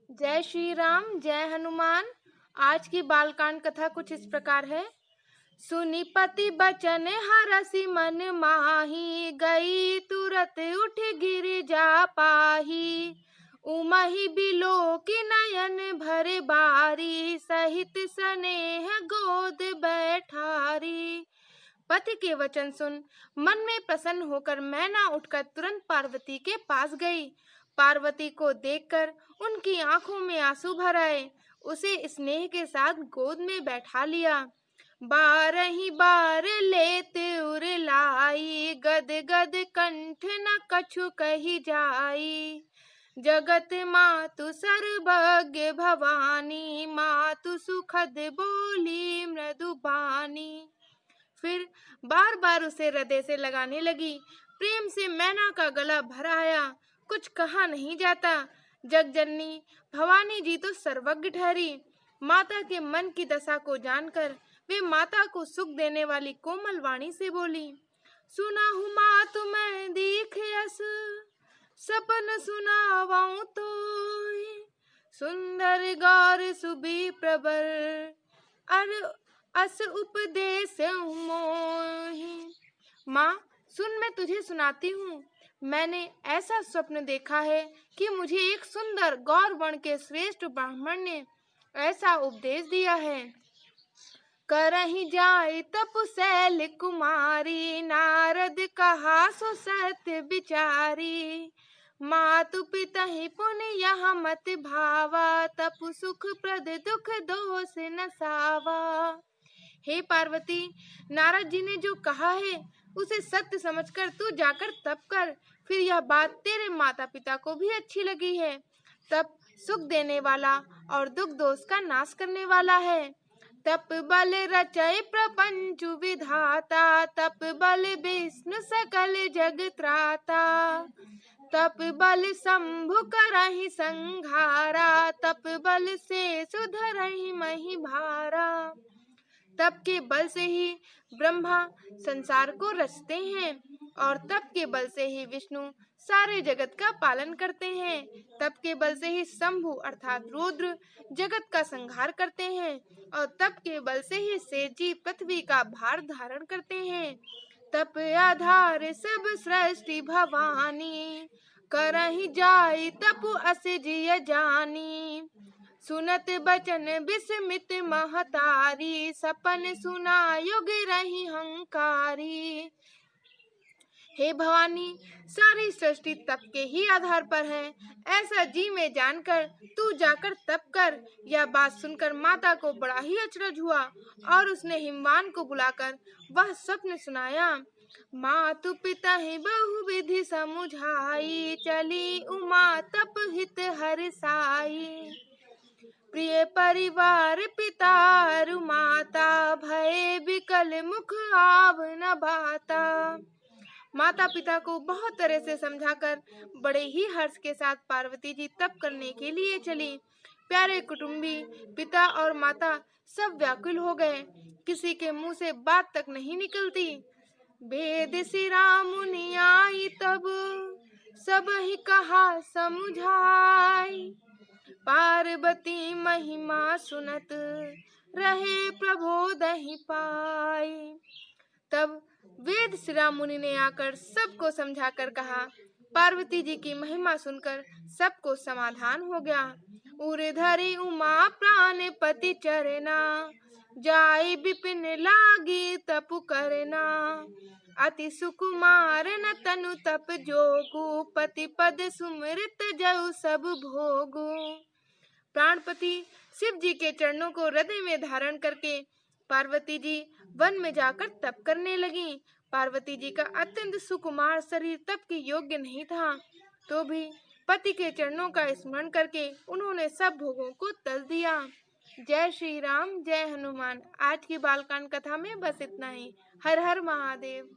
जय श्री राम, जय हनुमान। आज की बालकांड कथा कुछ इस प्रकार है। सुनी पति बचन हरसि मन माही, गई तुरत उठ गिर जा पाही। उमहि बिलो की नयन भरे बारी, सहित स्नेह गोद बैठारी। पति के वचन सुन मन में प्रसन्न होकर मैना उठकर तुरंत पार्वती के पास गई। पार्वती को देखकर उनकी आंखों में आंसू भर आए। उसे स्नेह के साथ गोद में बैठा लिया। बारही बार लेत उर लाई, गद गद कंठ न कछु कही जाई। जगत मातु सर्वज्ञ भवानी, मातु सुखद बोली मृदु बानी। फिर बार बार उसे हृदय से लगाने लगी। प्रेम से मैना का गला भर आया। कुछ कहा नहीं जाता। जगजननी भवानी जी तो सर्वज्ञ ठहरी। माता के मन की दशा को जानकर वे माता को सुख देने वाली कोमल वाणी से बोली। सुनाहु मातु मैं दीख यस, सपन सुनावाऊं तोय। सुंदर गौर सुबी प्रबर, अस उपदेश मोहि। माँ सुन, मैं तुझे सुनाती हूँ। मैंने ऐसा स्वप्न देखा है कि मुझे एक सुंदर गौर वर्ण के श्रेष्ठ ब्राह्मण ने ऐसा उपदेश दिया है। करहि जाय तपशैल कुमारी, नारद कहा सो सत्य विचारी। मातु पितहि पुनि यह मत भावा, तपु सुख प्रद दुख दोष न सावा। हे पार्वती, नारद जी ने जो कहा है उसे सत्य समझकर तू जाकर तप कर। फिर यह बात तेरे माता पिता को भी अच्छी लगी है। तप सुख देने वाला और दुख दोष का नाश करने वाला है। तप बल रचय प्रपंच विधाता, तप बल विष्णु सकल जग त्राता। तप बल शंभु करहि संघारा, तप बल से सुधरहि मही भारा। तप के बल से ही ब्रह्मा संसार को रचते हैं और तप के बल से ही विष्णु सारे जगत का पालन करते हैं। तप के बल से ही शंभु अर्थात रुद्र जगत का संहार करते हैं और तप के बल से ही सेजी पृथ्वी का भार धारण करते हैं। तप आधार सब सृष्टि भवानी, करहि जाय तपु अस जिय जानी। सुनत बचन विस्मित महतारी, सपन सुना युग रही हंकारी। हे भवानी, सारी सृष्टि तप के ही आधार पर है, ऐसा जी में जानकर तू जाकर तप कर। यह बात सुनकर माता को बड़ा ही अचरज हुआ और उसने हिमवान को बुलाकर वह स्वप्न सुनाया। मातु पिता ही बहुविधि समुझाई, चली उमा तप हित हर साई। प्रिय परिवार पितारु माता, भय विकल मुख आव न बाता। माता पिता को बहुत तरह से समझाकर बड़े ही हर्ष के साथ पार्वती जी तप करने के लिए चली। प्यारे कुटुंबी पिता और माता सब व्याकुल हो गए। किसी के मुंह से बात तक नहीं निकलती। वेद सिरा मुनि आई तब, सब ही कहा समुझाई। पार्वती महिमा सुनत, रहे प्रबोधहि पाई। तब वेद सिरा मुनि ने आकर सबको समझाकर कहा। पार्वती जी की महिमा सुनकर सबको समाधान हो गया। उर धरि उमा प्राण पति चरना, जाय विपिन लागी तपु करना। अति सुकुमार न तनु तप जोगु, पति पद सुमृत जऊ सब भोगु। प्राणपति शिव जी के चरणों को हृदय में धारण करके पार्वती जी वन में जाकर तप करने लगी। पार्वती जी का अत्यंत सुकुमार शरीर तप के योग्य नहीं था, तो भी पति के चरणों का स्मरण करके उन्होंने सब भोगों को तज दिया। जय श्री राम, जय हनुमान। आज की बालकांड कथा में बस इतना ही। हर हर महादेव।